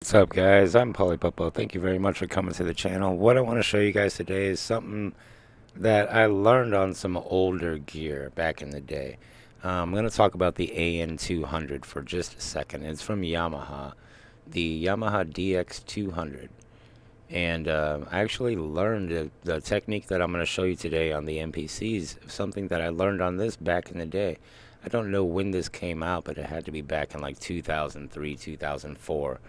What's up, guys? I'm Popo. Thank you very much for coming to the channel. What I want to show you guys today is something that I learned on some older gear back in the day. I'm going to talk about the AN200 for just a second. It's from Yamaha, the Yamaha DX200. And I actually learned the technique that I'm going to show you today on the MPCs, something that I learned on this back in the day. I don't know when this came out, but it had to be back in like 2003, 2004.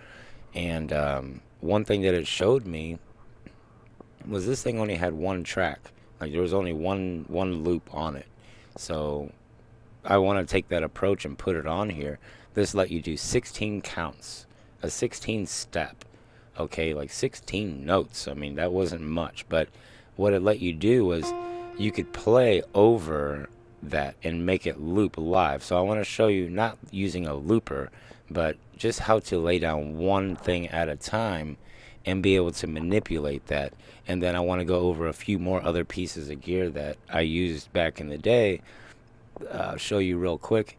And one thing that it showed me was this thing only had one track. Like there was only one loop on it. So I want to take that approach and put it on here. This let you do 16 counts, a 16 step. Okay, like 16 notes. I mean, that wasn't much, but what it let you do was you could play over that and make it loop live. So I want to show you not using a looper, but just how to lay down one thing at a time and be able to manipulate that. And then I want to go over a few more other pieces of gear that I used back in the day. I'll show you real quick.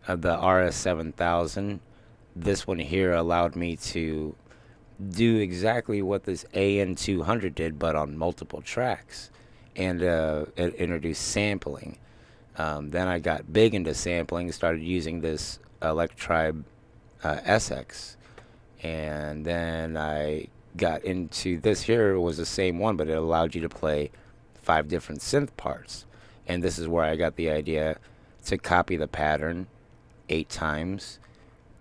The RS7000. This one here allowed me to do exactly what this AN200 did, but on multiple tracks. And it introduced sampling. Then I got big into sampling, started using this Electribe SX. And then I got into this here, was the same one, but it allowed you to play 5 different synth parts. And this is where I got the idea to copy the pattern 8 times,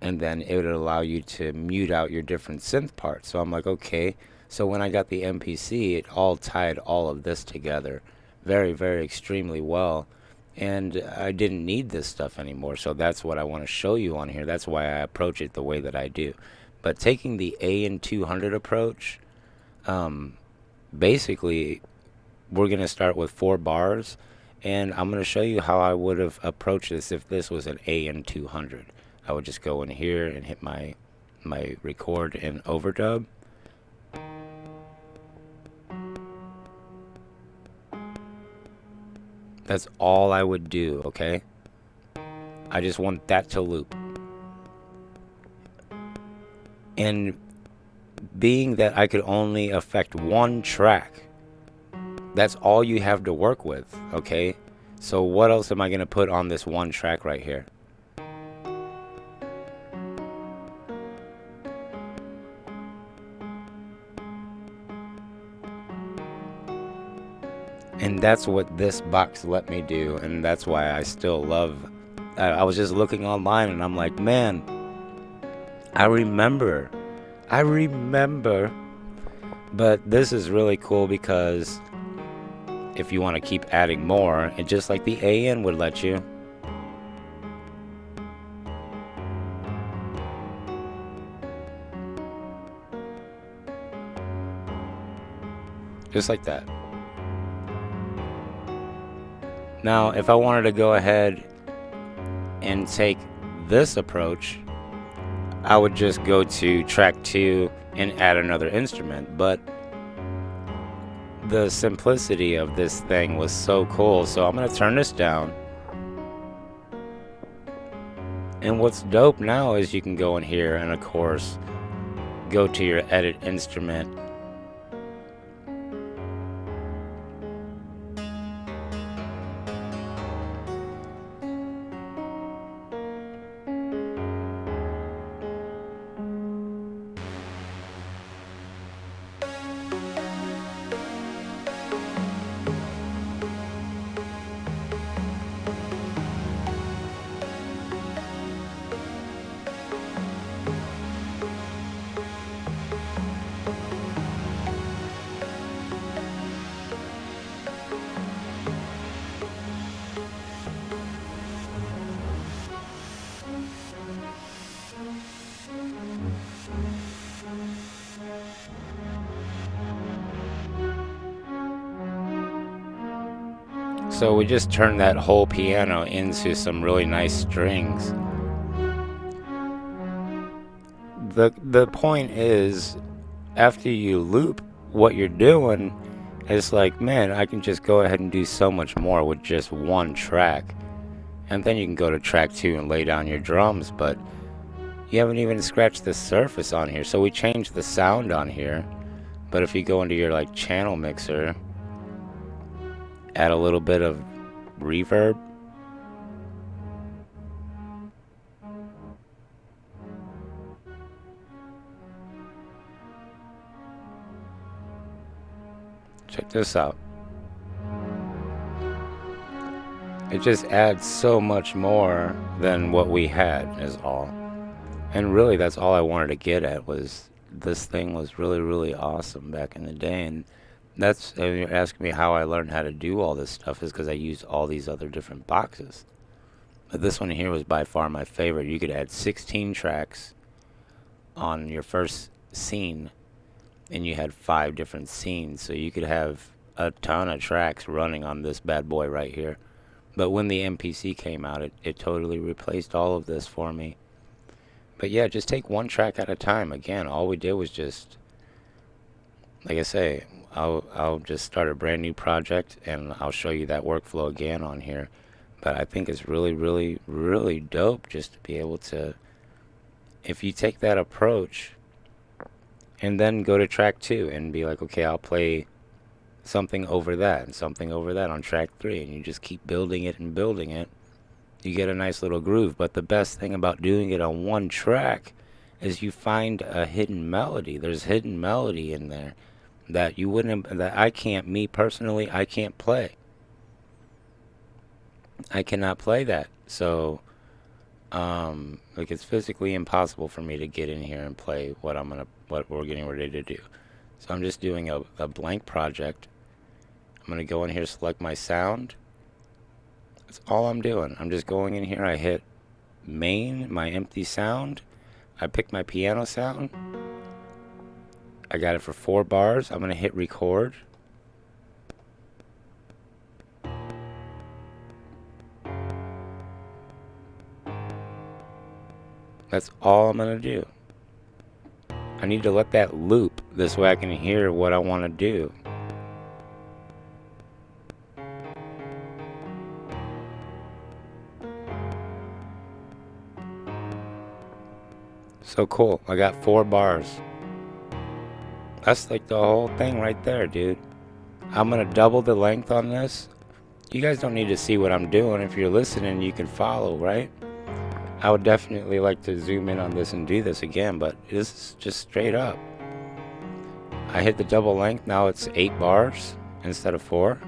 and then it would allow you to mute out your different synth parts. So I'm like, okay. So when I got the MPC, it all tied all of this together very, very extremely well. And I didn't need this stuff anymore. So that's what I want to show you on here. That's why I approach it the way that I do. But taking the AN200 approach, basically, we're going to start with 4 bars. And I'm going to show you how I would have approached this if this was an AN200. I would just go in here and hit my record and overdub. That's all I would do, okay? I just want that to loop. And being that I could only affect one track, that's all you have to work with, okay? So what else am I going to put on this one track right here? And that's what this box let me do, and that's why I still love. I was just looking online, and I'm like, man, I remember. But this is really cool because if you want to keep adding more, and just like the AN would let you, just like that. Now, if I wanted to go ahead and take this approach, I would just go to track 2 and add another instrument. But the simplicity of this thing was so cool. So I'm going to turn this down. And what's dope now is you can go in here and, of course, go to your edit instrument. So we just turned that whole piano into some really nice strings. The point is, after you loop what you're doing, it's like, man, I can just go ahead and do so much more with just one track. And then you can go to track 2 and lay down your drums. But You haven't even scratched the surface on here. So we changed the sound on here. But if you go into your like channel mixer, add a little bit of reverb. Check this out. It just adds so much more than what we had is all. And really that's all I wanted to get at was this thing was really, really awesome back in the day. And that's, and you're asking me how I learned how to do all this stuff is because I used all these other different boxes. But this one here was by far my favorite. You could add 16 tracks on your first scene, and you had 5 different scenes, so you could have a ton of tracks running on this bad boy right here. But when the MPC came out, it totally replaced all of this for me. But yeah, just take one track at a time. Again, all we did was just, like I say, I'll just start a brand new project and I'll show you that workflow again on here. But I think it's really, really, really dope just to be able to, if you take that approach and then go to track 2 and be like, okay, I'll play something over that and something over that on track 3, and you just keep building it and building it, you get a nice little groove. But the best thing about doing it on one track is you find a hidden melody. There's hidden melody in there that you wouldn't, that I can't, me personally, I can't play. I cannot play that. So like it's physically impossible for me to get in here and play what we're getting ready to do. So I'm just doing a blank project. I'm gonna go in here, select my sound. That's all I'm doing. I'm just going in here, I hit main, my empty sound. I pick my piano sound. I got it for 4 bars. I'm gonna hit record. That's all I'm gonna do. I need to let that loop, this way I can hear what I want to do. So cool. I got 4 bars. That's like the whole thing right there, dude. I'm gonna double the length on this. You guys don't need to see what I'm doing. If you're listening, you can follow, right? I would definitely like to zoom in on this and do this again, but this is just straight up. I hit the double length. Now it's 8 bars instead of 4.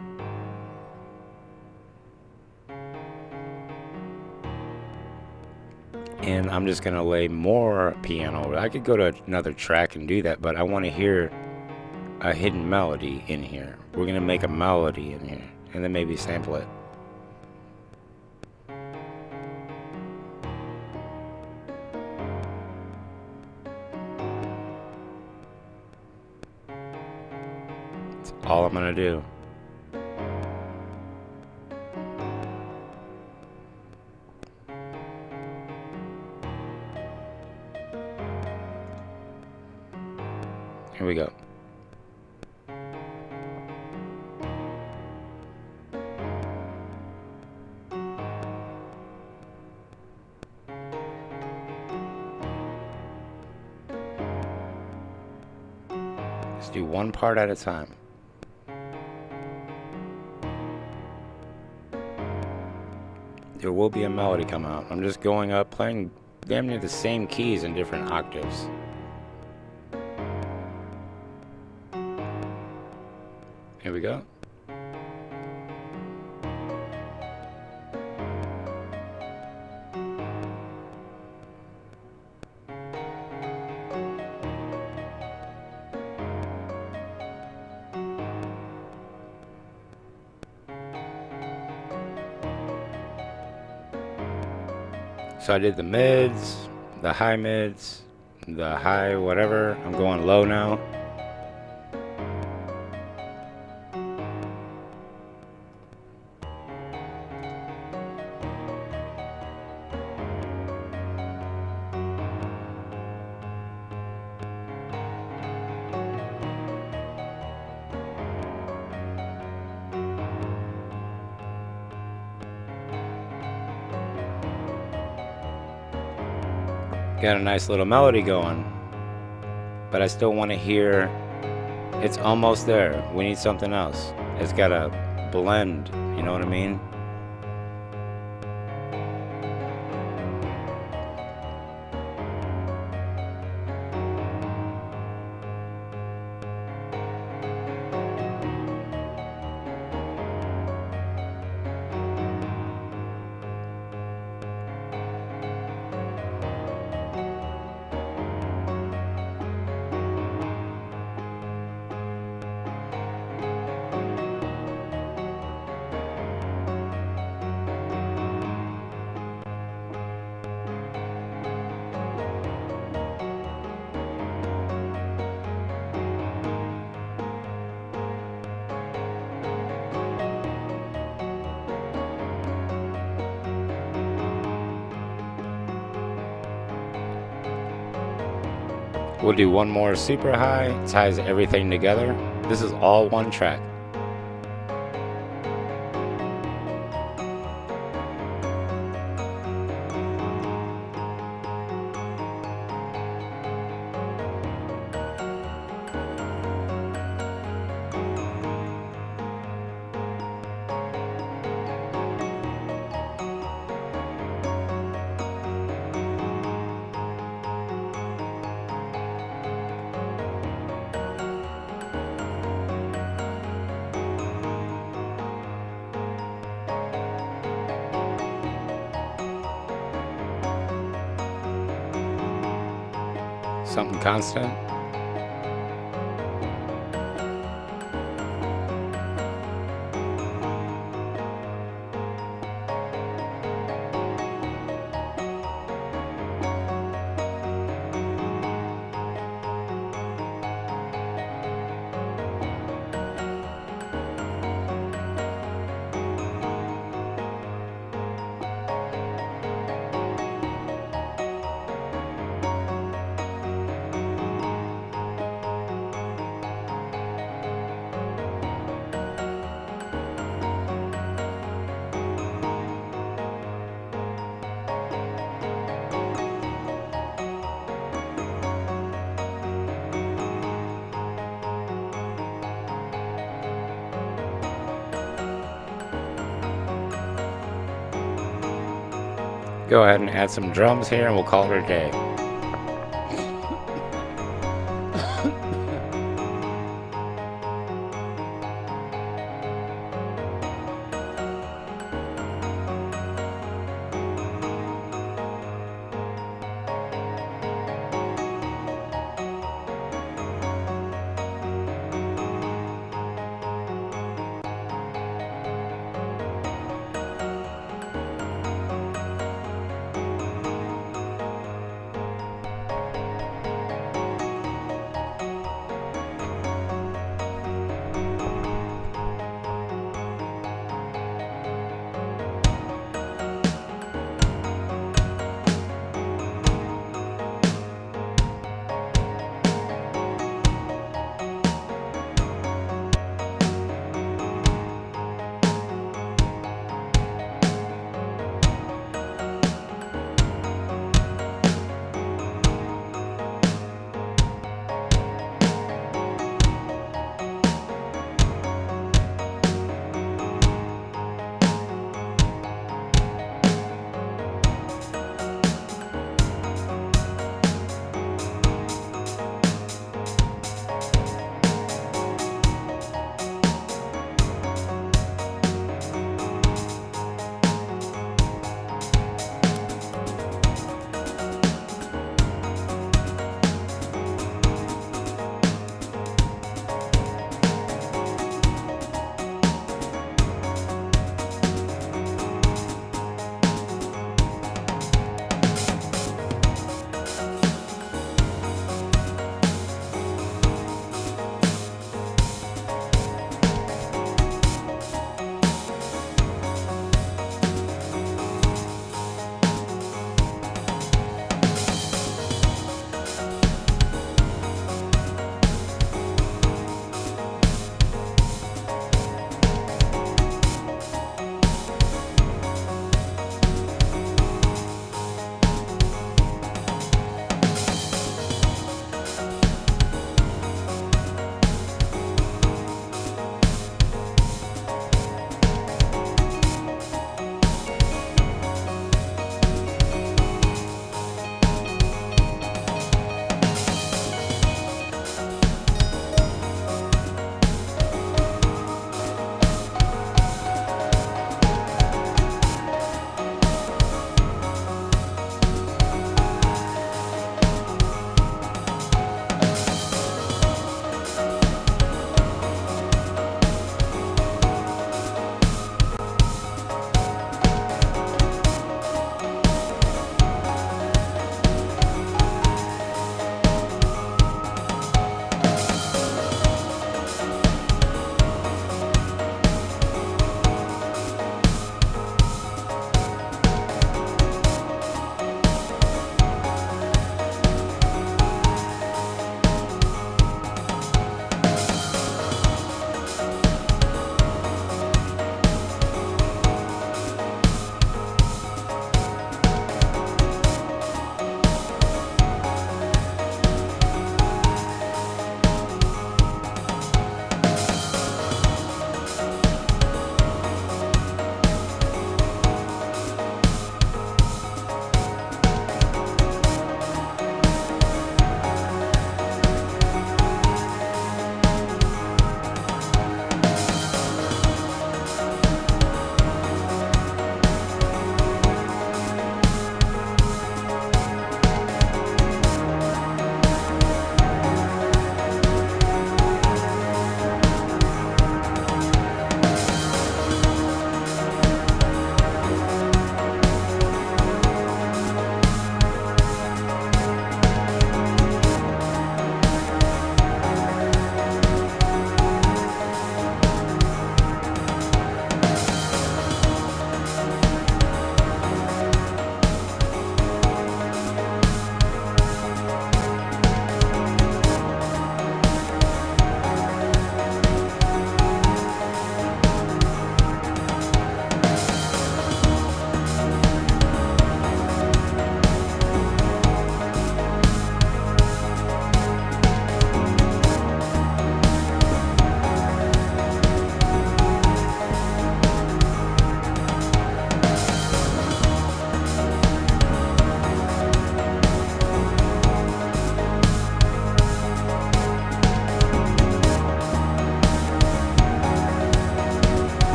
And I'm just gonna lay more piano. I could go to another track and do that, but I want to hear a hidden melody in here. We're gonna make a melody in here and then maybe sample it. That's all I'm gonna do. Here we go. Let's do one part at a time. There will be a melody come out. I'm just going up, playing damn near the same keys in different octaves. Here we go. So I did the mids, the high mids, the high whatever. I'm going low now. Got a nice little melody going, but I still want to hear it's almost there. We need something else. It's got a blend, you know what I mean? We'll do one more super high, ties everything together. This is all one track. Something constant. Go ahead and add some drums here and we'll call it a day.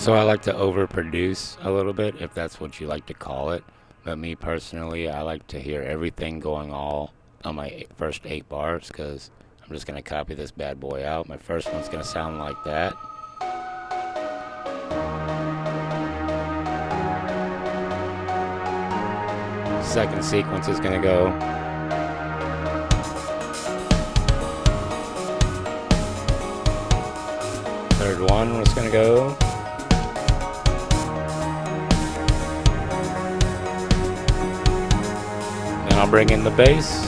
So I like to overproduce a little bit, if that's what you like to call it. But me personally, I like to hear everything going all on my first 8 bars, because I'm just going to copy this bad boy out. My first one's going to sound like that. Second sequence is going to go. Third one was going to go. Then I'll bring in the bass.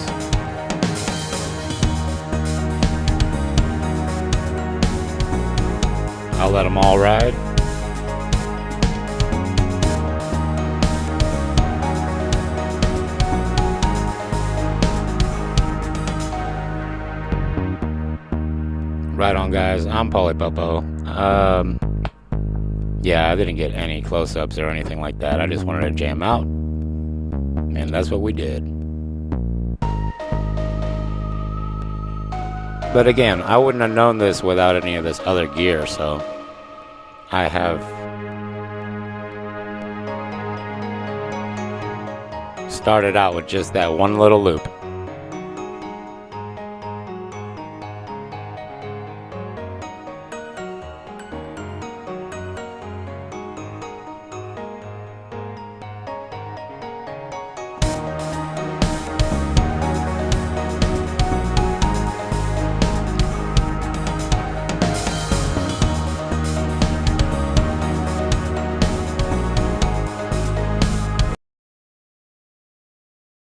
I'll let them all ride. Right on, guys. I'm Pauly Popo. Yeah, I didn't get any close-ups or anything like that. I just wanted to jam out, and that's what we did. But again, I wouldn't have known this without any of this other gear, so I have started out with just that one little loop.